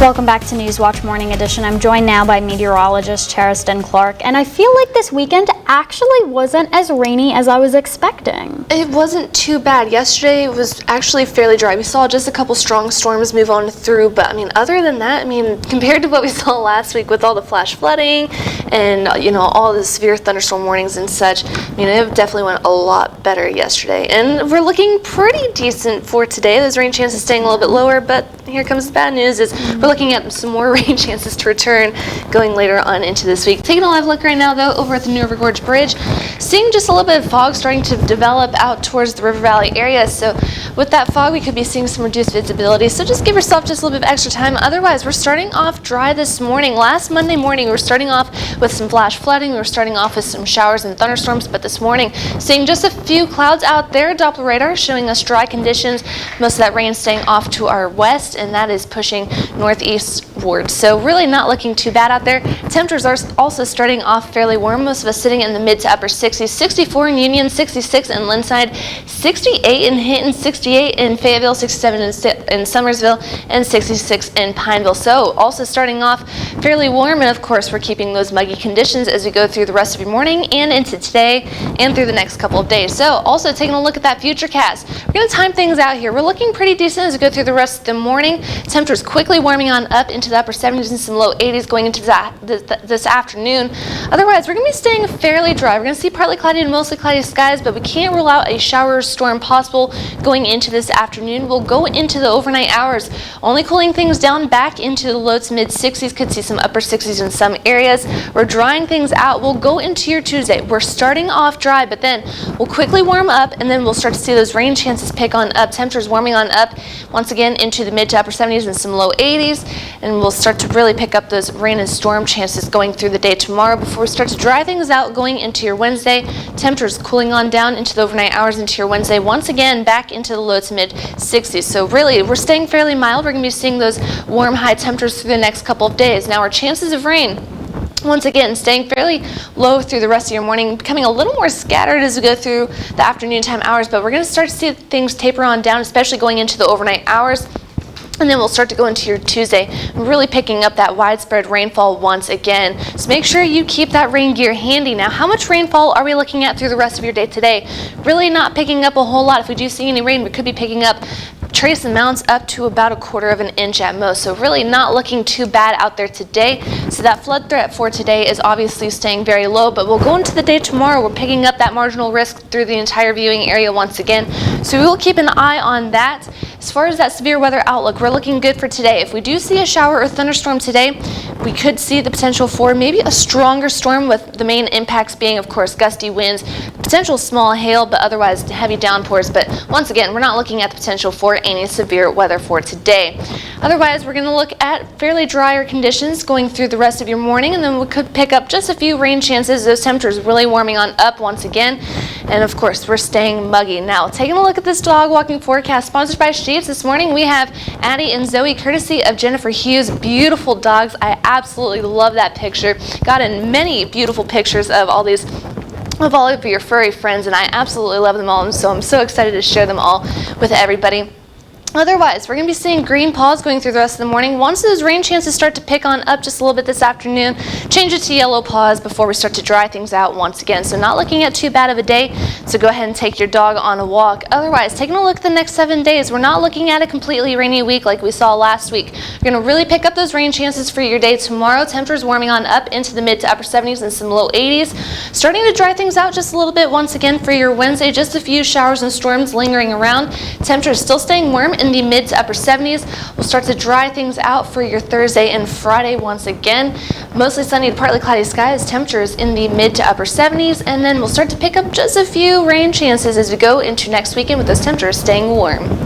Welcome back to Newswatch Morning Edition. I'm joined now by meteorologist Cheriston Clark, and I feel like this weekend actually wasn't as rainy as I was expecting. It wasn't too bad. Yesterday was actually fairly dry. We saw just a couple strong storms move on through, but other than that, compared to what we saw last week with all the flash flooding and all the severe thunderstorm warnings and such, it definitely went a lot better yesterday. And we're looking pretty decent for today. Those rain chances staying a little bit lower, but here comes the bad news is we're looking at some more rain chances to return going later on into this week. Taking a live look right now though over at the New River Gorge Bridge, seeing just a little bit of fog starting to develop out towards the River Valley area. So with that fog, we could be seeing some reduced visibility. So just give yourself just a little bit of extra time. Otherwise, we're starting off dry this morning. Last Monday morning, we were starting off with some flash flooding. We were starting off with some showers and thunderstorms, but this morning, seeing just a few clouds out there. Doppler radar showing us dry conditions. Most of that rain staying off to our west, and that is pushing northeastward. So really not looking too bad out there. Temperatures are also starting off fairly warm. Most of us sitting in the mid to upper 60s. 64 in Union, 66 in Linside, 68 in Hinton, 68 in Fayetteville, 67 in Summersville, and 66 in Pineville. So also starting off fairly warm, and of course we're keeping those muggy conditions as we go through the rest of your morning and into today and through the next couple of days. So also taking a look at that Futurecast. We're going to time things out here. We're looking pretty decent as we go through the rest of the morning. Temperatures quickly warming on up into the upper 70s and some low 80s going into this afternoon. Otherwise, we're going to be staying fairly dry. We're going to see partly cloudy and mostly cloudy skies, but we can't rule out a shower or storm possible going into this afternoon. We'll go into the overnight hours, only cooling things down back into the low to mid 60s. Could see some upper 60s in some areas. We're drying things out. We'll go into your Tuesday. We're starting off dry, but then we'll quickly warm up, and then we'll start to see those rain chances pick on up. Temperatures warming on up once again into the mid to upper 70s and some low 80s, and we'll start to really pick up those rain and storm chances going through the day tomorrow before we start to dry things out going into your Wednesday. Temperatures cooling on down into the overnight hours into your Wednesday, once again back into the low to mid 60s. So really, we're staying fairly mild. We're going to be seeing those warm high temperatures through the next couple of days. Now our chances of rain, once again, staying fairly low through the rest of your morning, becoming a little more scattered as we go through the afternoon time hours, but we're going to start to see things taper on down, especially going into the overnight hours. And then we'll start to go into your Tuesday, really picking up that widespread rainfall once again. So make sure you keep that rain gear handy. Now, how much rainfall are we looking at through the rest of your day today? Really not picking up a whole lot. If we do see any rain, we could be picking up trace amounts up to about 1/4 of an inch at most. So really not looking too bad out there today. So that flood threat for today is obviously staying very low, but we'll go into the day tomorrow. We're picking up that marginal risk through the entire viewing area once again. So we will keep an eye on that. As far as that severe weather outlook, we're looking good for today. If we do see a shower or thunderstorm today, we could see the potential for maybe a stronger storm, with the main impacts being, of course, gusty winds, potential small hail, but otherwise heavy downpours. But once again, we're not looking at the potential for any severe weather for today. Otherwise, we're going to look at fairly drier conditions going through the rest of your morning, and then we could pick up just a few rain chances. Those temperatures really warming on up once again. And of course, we're staying muggy. Now, taking a look at this dog walking forecast sponsored by Sheets. This morning we have Addie and Zoe, courtesy of Jennifer Hughes. Beautiful dogs. I absolutely love that picture. Got in many beautiful pictures of all of your furry friends, and I absolutely love them all, and so I'm so excited to share them all with everybody. Otherwise, we're going to be seeing green paws going through the rest of the morning. Once those rain chances start to pick on up just a little bit this afternoon, change it to yellow paws before we start to dry things out once again. So not looking at too bad of a day, so go ahead and take your dog on a walk. Otherwise, taking a look at the next 7 days, we're not looking at a completely rainy week like we saw last week. We're going to really pick up those rain chances for your day tomorrow. Temperatures warming on up into the mid to upper 70s and some low 80s. Starting to dry things out just a little bit once again for your Wednesday. Just a few showers and storms lingering around. Temperatures still staying warm in the mid to upper 70s. We'll start to dry things out for your Thursday and Friday once again. Mostly sunny to partly cloudy skies. Temperatures in the mid to upper 70s, and then we'll start to pick up just a few rain chances as we go into next weekend with those temperatures staying warm.